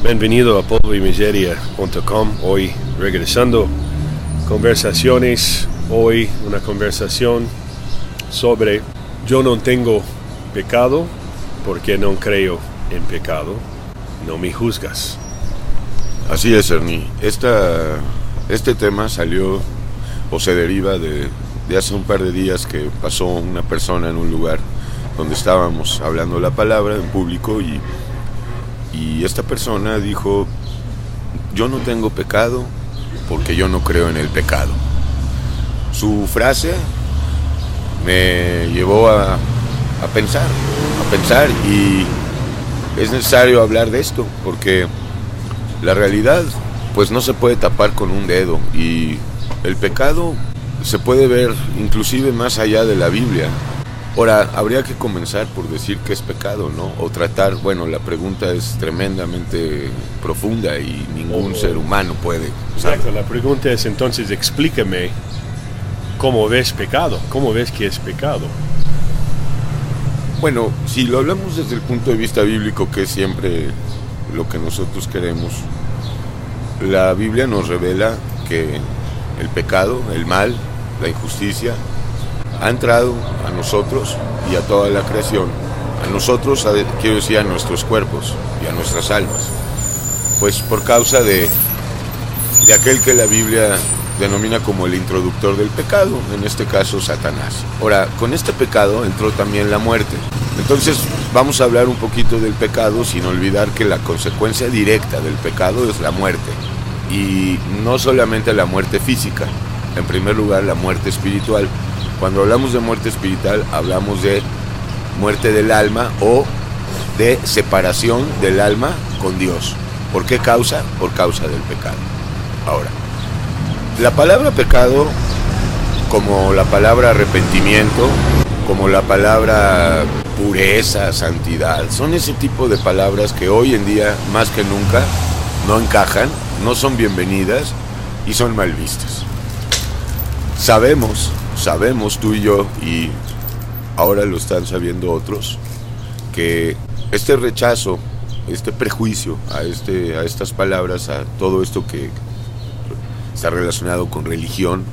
Bienvenido a polvoymiseria.com. Hoy regresando conversaciones. Hoy una conversación sobre yo no tengo pecado porque no creo en pecado. No me juzgas. Así es, Ernie. Este tema salió o se deriva de hace un par de días que pasó una persona en un lugar donde estábamos hablando la palabra en público y esta persona dijo: yo no tengo pecado porque yo no creo en el pecado. Su frase me llevó a pensar y es necesario hablar de esto porque la realidad pues no se puede tapar con un dedo y el pecado se puede ver inclusive más allá de la Biblia. Ahora, habría que comenzar por decir qué es pecado, ¿no? O tratar, bueno, la pregunta es tremendamente profunda y ningún ser humano puede saber. Exacto, la pregunta es entonces explícame cómo ves pecado, cómo ves que es pecado. Bueno, si lo hablamos desde el punto de vista bíblico, que es siempre lo que nosotros queremos, la Biblia nos revela que el pecado, el mal, la injusticia, ha entrado a nosotros y a toda la creación. A nosotros, quiero decir, a nuestros cuerpos y a nuestras almas. Pues por causa de aquel que la Biblia denomina como el introductor del pecado, en este caso Satanás. Ahora, con este pecado entró también la muerte. Entonces vamos a hablar un poquito del pecado sin olvidar que la consecuencia directa del pecado es la muerte. Y no solamente la muerte física, en primer lugar la muerte espiritual. Cuando hablamos de muerte espiritual, hablamos de muerte del alma o de separación del alma con Dios. ¿Por qué causa? Por causa del pecado. Ahora, la palabra pecado, como la palabra arrepentimiento, como la palabra pureza, santidad, son ese tipo de palabras que hoy en día, más que nunca, no encajan, no son bienvenidas y son mal vistas. Sabemos tú y yo, y ahora lo están sabiendo otros, que este rechazo, este prejuicio a estas palabras, a todo esto que está relacionado con religión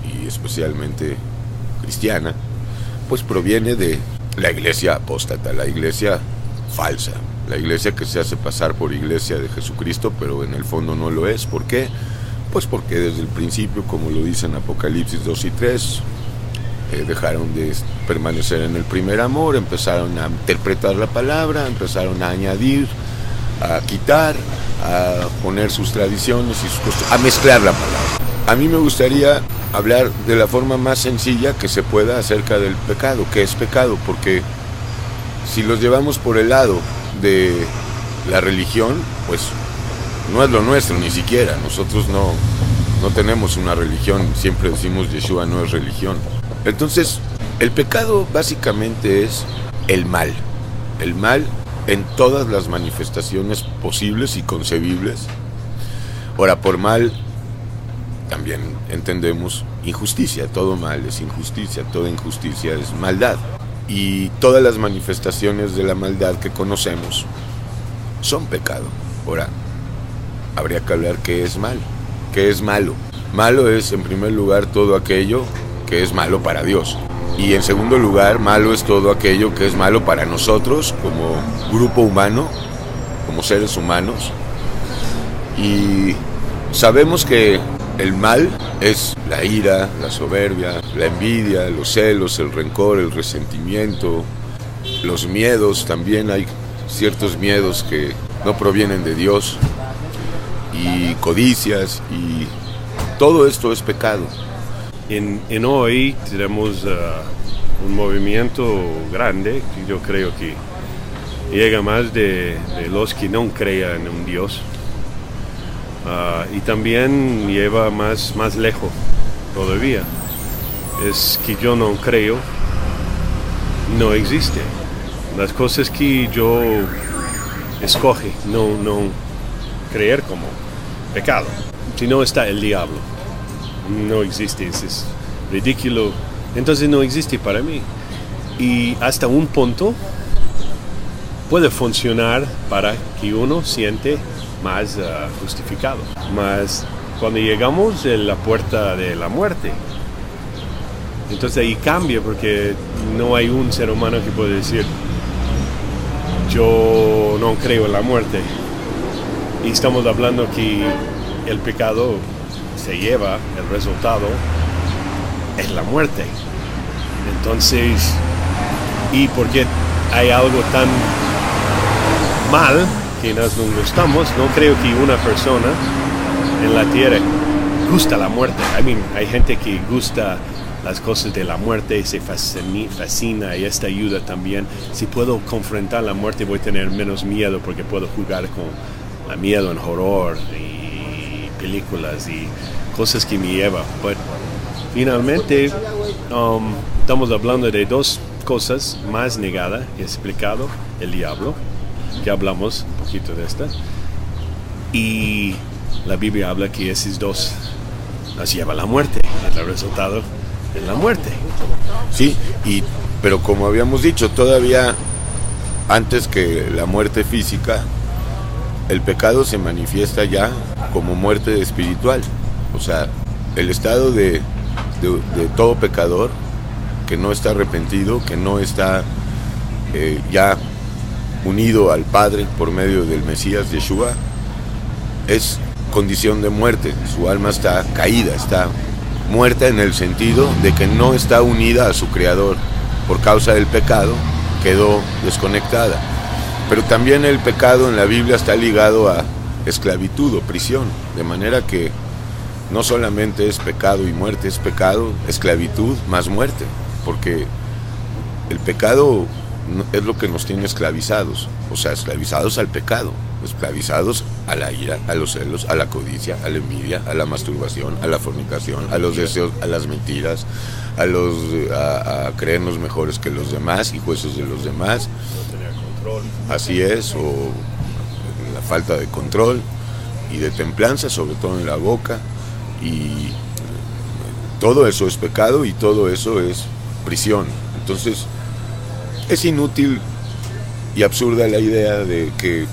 y especialmente cristiana, pues proviene de la iglesia apóstata, la iglesia falsa, la iglesia que se hace pasar por iglesia de Jesucristo, pero en el fondo no lo es. ¿Por qué? Pues porque desde el principio, como lo dicen Apocalipsis 2 y 3, dejaron de permanecer en el primer amor, empezaron a interpretar la palabra, empezaron a añadir, a quitar, a poner sus tradiciones y sus costumbres, a mezclar la palabra. A mí me gustaría hablar de la forma más sencilla que se pueda acerca del pecado, que es pecado, porque si los llevamos por el lado de la religión, pues no es lo nuestro, ni siquiera. Nosotros no tenemos una religión, siempre decimos Yeshua no es religión. Entonces, el pecado básicamente es el mal en todas las manifestaciones posibles y concebibles. Ahora, por mal también entendemos injusticia, todo mal es injusticia, toda injusticia es maldad. Y todas las manifestaciones de la maldad que conocemos son pecado. Ahora, habría que hablar qué es mal, qué es malo. Malo es, en primer lugar, todo aquello que es malo para Dios. Y en segundo lugar, malo es todo aquello que es malo para nosotros como grupo humano, como seres humanos. Y sabemos que el mal es la ira, la soberbia, la envidia, los celos, el rencor, el resentimiento, los miedos. También hay ciertos miedos que no provienen de Dios, y codicias, y todo esto es pecado. En hoy tenemos un movimiento grande que yo creo que llega más de los que no crean en un Dios, y también lleva más lejos todavía. Es que yo no creo, no existe. Las cosas que yo escoge no creer como pecado. Si no está el diablo, no existe, es ridículo, entonces no existe para mí. Y hasta un punto puede funcionar para que uno siente más justificado. Mas cuando llegamos a la puerta de la muerte, entonces ahí cambia, porque no hay un ser humano que puede decir yo no creo en la muerte. Y estamos hablando que el pecado se lleva, el resultado es la muerte. Entonces, ¿y por qué hay algo tan mal que nos gustamos? No creo que una persona en la tierra gusta la muerte. Hay gente que gusta las cosas de la muerte, se fascina, y esta ayuda también. Si puedo confrontar la muerte, voy a tener menos miedo, porque puedo jugar con el miedo en horror y películas y cosas que me llevan. Pero finalmente estamos hablando de dos cosas más negadas que he explicado: el diablo, que hablamos un poquito de esta, y la Biblia habla que esos dos nos lleva a la muerte, es el resultado de la muerte. Sí, pero como habíamos dicho, todavía antes que la muerte física, el pecado se manifiesta ya como muerte espiritual. O sea, el estado de todo pecador que no está arrepentido, que no está ya unido al Padre por medio del Mesías Yeshua, es condición de muerte. Su alma está caída, está muerta en el sentido de que no está unida a su Creador. Por causa del pecado quedó desconectada. Pero también el pecado en la Biblia está ligado a esclavitud o prisión, de manera que no solamente es pecado y muerte, es pecado, esclavitud más muerte, porque el pecado es lo que nos tiene esclavizados, o sea, esclavizados al pecado, esclavizados a la ira, a los celos, a la codicia, a la envidia, a la masturbación, a la fornicación, a los deseos, a las mentiras, a creernos mejores que los demás y jueces de los demás. No tener control. Así es, o la falta de control y de templanza, sobre todo en la boca, y todo eso es pecado y todo eso es prisión. Entonces es inútil y absurda la idea de que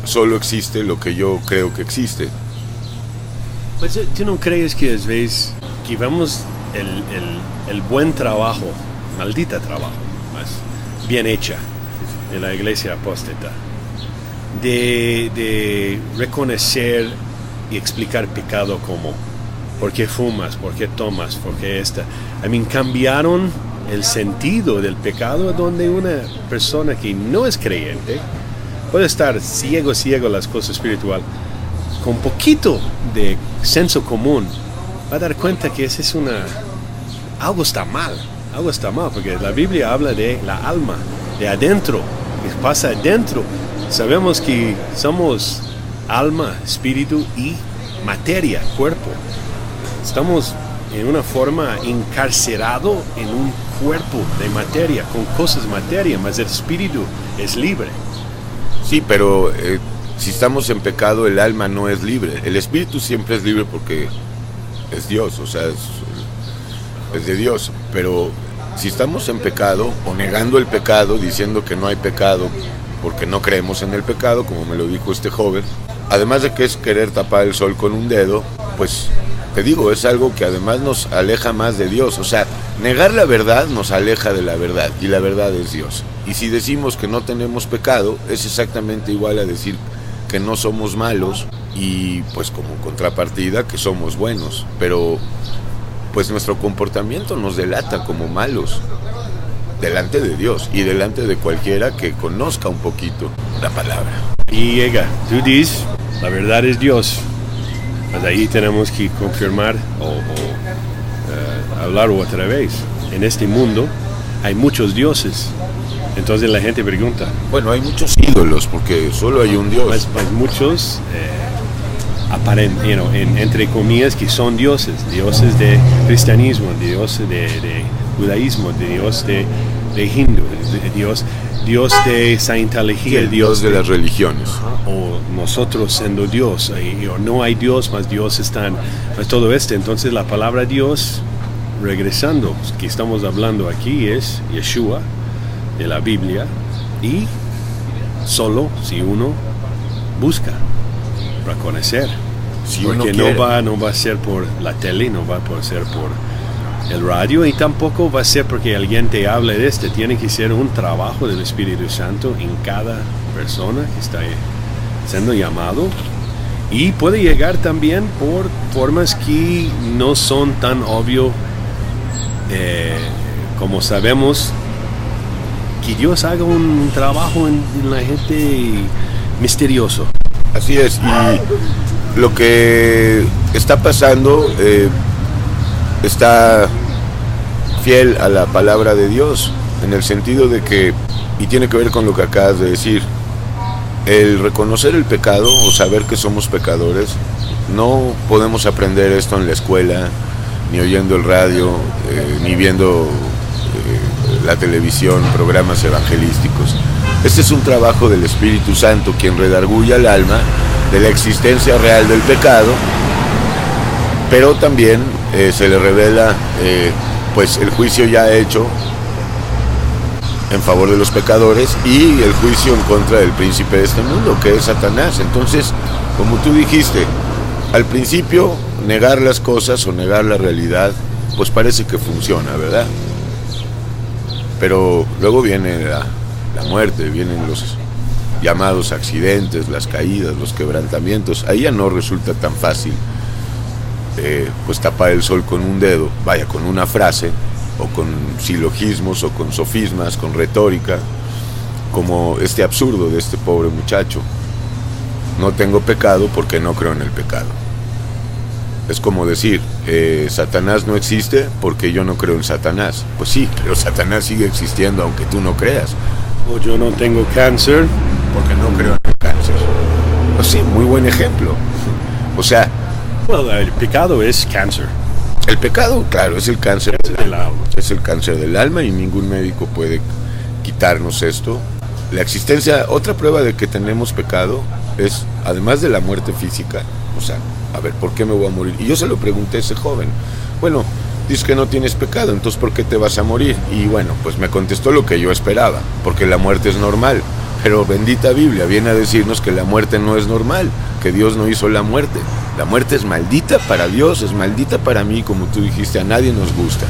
solo existe lo que yo creo que existe. Pues ¿tú no crees que a veces que vemos el buen trabajo, maldita trabajo, más bien hecha de la iglesia apóstata, de reconocer y explicar pecado como ¿por qué fumas? ¿Por qué tomas? ¿Por qué esta? Cambiaron el sentido del pecado, donde una persona que no es creyente puede estar ciego a las cosas espirituales, con poquito de senso común va a dar cuenta que esa es algo está mal, porque la Biblia habla de la alma, de adentro, que pasa adentro. Sabemos que somos alma, espíritu y materia, cuerpo. Estamos en una forma encarcerado en un cuerpo de materia, con cosas materia, mas el espíritu es libre. Sí, pero si estamos en pecado, el alma no es libre. El espíritu siempre es libre porque es Dios, o sea, es de Dios. Pero si estamos en pecado, o negando el pecado, diciendo que no hay pecado porque no creemos en el pecado, como me lo dijo este joven, además de que es querer tapar el sol con un dedo, pues te digo, es algo que además nos aleja más de Dios. O sea, negar la verdad nos aleja de la verdad, y la verdad es Dios. Y si decimos que no tenemos pecado, es exactamente igual a decir que no somos malos, y pues como contrapartida que somos buenos. Pero pues nuestro comportamiento nos delata como malos delante de Dios y delante de cualquiera que conozca un poquito la palabra. Y llega, tú dices, la verdad es Dios. Pues ahí tenemos que confirmar o hablar otra vez. En este mundo hay muchos dioses. Entonces la gente pregunta. Bueno, hay muchos ídolos porque solo hay un Dios. Pues muchos entre comillas, que son dioses de cristianismo, dioses de judaísmo, Dios de hindú, Dios de Scientología, el Dios de las religiones. O nosotros siendo Dios, o no hay Dios, más Dios están, pues todo esto. Entonces la palabra Dios, regresando, que estamos hablando aquí, es Yeshua, de la Biblia, y solo si uno busca. para conocer. Si Porque uno quiere. no va a ser por la tele, no va a ser por el radio, y tampoco va a ser porque alguien te hable de este. Tiene que ser un trabajo del Espíritu Santo en cada persona que está siendo llamado, y puede llegar también por formas que no son tan obvio, como sabemos que Dios haga un trabajo en la gente misterioso. Así es, y lo que está pasando está fiel a la palabra de Dios, en el sentido de que, y tiene que ver con lo que acabas de decir, el reconocer el pecado o saber que somos pecadores. No podemos aprender esto en la escuela, ni oyendo el radio, ni viendo la televisión, programas evangelísticos. Este es un trabajo del Espíritu Santo, quien redarguye al alma de la existencia real del pecado, pero también se le revela pues el juicio ya hecho en favor de los pecadores y el juicio en contra del príncipe de este mundo, que es Satanás. Entonces, como tú dijiste, al principio negar las cosas o negar la realidad, pues parece que funciona, ¿verdad? Pero luego viene la muerte, vienen los llamados accidentes, las caídas, los quebrantamientos. Ahí ya no resulta tan fácil pues tapar el sol con un dedo, vaya, con una frase, o con silogismos, o con sofismas, con retórica, como este absurdo de este pobre muchacho: no tengo pecado porque no creo en el pecado. Es como decir, Satanás no existe porque yo no creo en Satanás. Pues sí, pero Satanás sigue existiendo aunque tú no creas. O yo no tengo cáncer porque no creo en el cáncer. Pues sí, muy buen ejemplo. O sea, well, el pecado es cáncer. El pecado, claro, es el cáncer del alma. Es el cáncer del alma, y ningún médico puede quitarnos esto. La existencia, otra prueba de que tenemos pecado es, además de la muerte física, o sea, a ver, ¿por qué me voy a morir? Y yo se lo pregunté a ese joven. Bueno, dices que no tienes pecado, entonces ¿por qué te vas a morir? Y bueno, pues me contestó lo que yo esperaba, porque la muerte es normal. Pero bendita Biblia viene a decirnos que la muerte no es normal, que Dios no hizo la muerte. La muerte es maldita para Dios, es maldita para mí, como tú dijiste, a nadie nos gusta.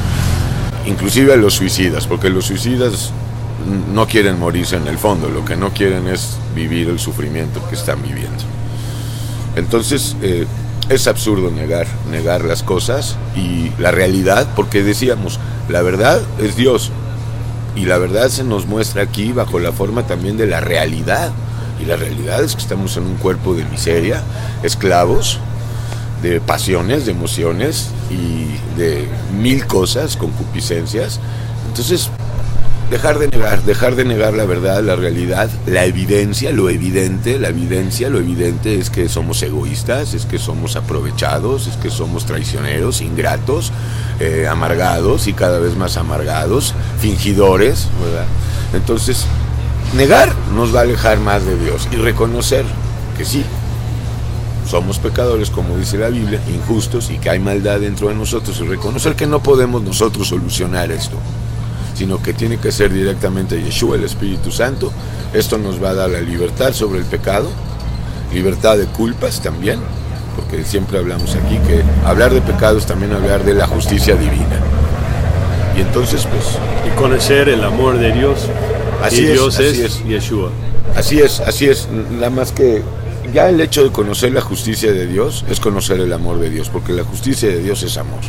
Inclusive a los suicidas, porque los suicidas no quieren morirse en el fondo, lo que no quieren es vivir el sufrimiento que están viviendo. Entonces, es absurdo negar las cosas y la realidad, porque decíamos, la verdad es Dios, y la verdad se nos muestra aquí bajo la forma también de la realidad, y la realidad es que estamos en un cuerpo de miseria, esclavos de pasiones, de emociones y de mil cosas, concupiscencias. Entonces, dejar de negar la verdad, la realidad, la evidencia, lo evidente. La evidencia, lo evidente es que somos egoístas, es que somos aprovechados, es que somos traicioneros, ingratos, amargados y cada vez más amargados, fingidores, ¿verdad? Entonces, negar nos va a alejar más de Dios, y reconocer que sí, somos pecadores, como dice la Biblia, injustos, y que hay maldad dentro de nosotros, y reconocer que no podemos nosotros solucionar esto, sino que tiene que ser directamente Yeshua, el Espíritu Santo. Esto nos va a dar la libertad sobre el pecado, libertad de culpas también, porque siempre hablamos aquí que hablar de pecado es también hablar de la justicia divina. Y entonces, pues, y conocer el amor de Dios. Así y Dios es Yeshua. Así es, nada más que ya el hecho de conocer la justicia de Dios es conocer el amor de Dios, porque la justicia de Dios es amor,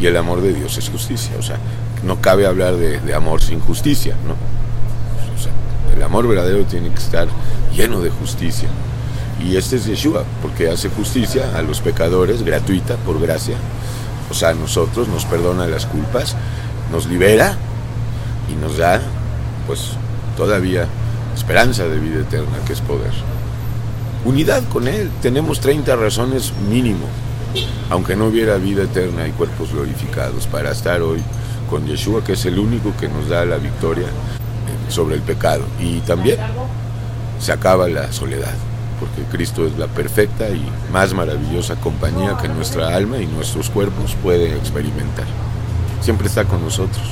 y el amor de Dios es justicia. O sea, no cabe hablar de amor sin justicia, ¿no? O sea, el amor verdadero tiene que estar lleno de justicia, y este es Yeshua, porque hace justicia a los pecadores, gratuita, por gracia. O sea, a nosotros nos perdona las culpas, nos libera y nos da, pues, todavía esperanza de vida eterna, que es poder. Unidad con Él. Tenemos 30 razones mínimo, aunque no hubiera vida eterna y cuerpos glorificados, para estar hoy con Yeshua, que es el único que nos da la victoria sobre el pecado. Y también se acaba la soledad, porque Cristo es la perfecta y más maravillosa compañía que nuestra alma y nuestros cuerpos pueden experimentar. Siempre está con nosotros.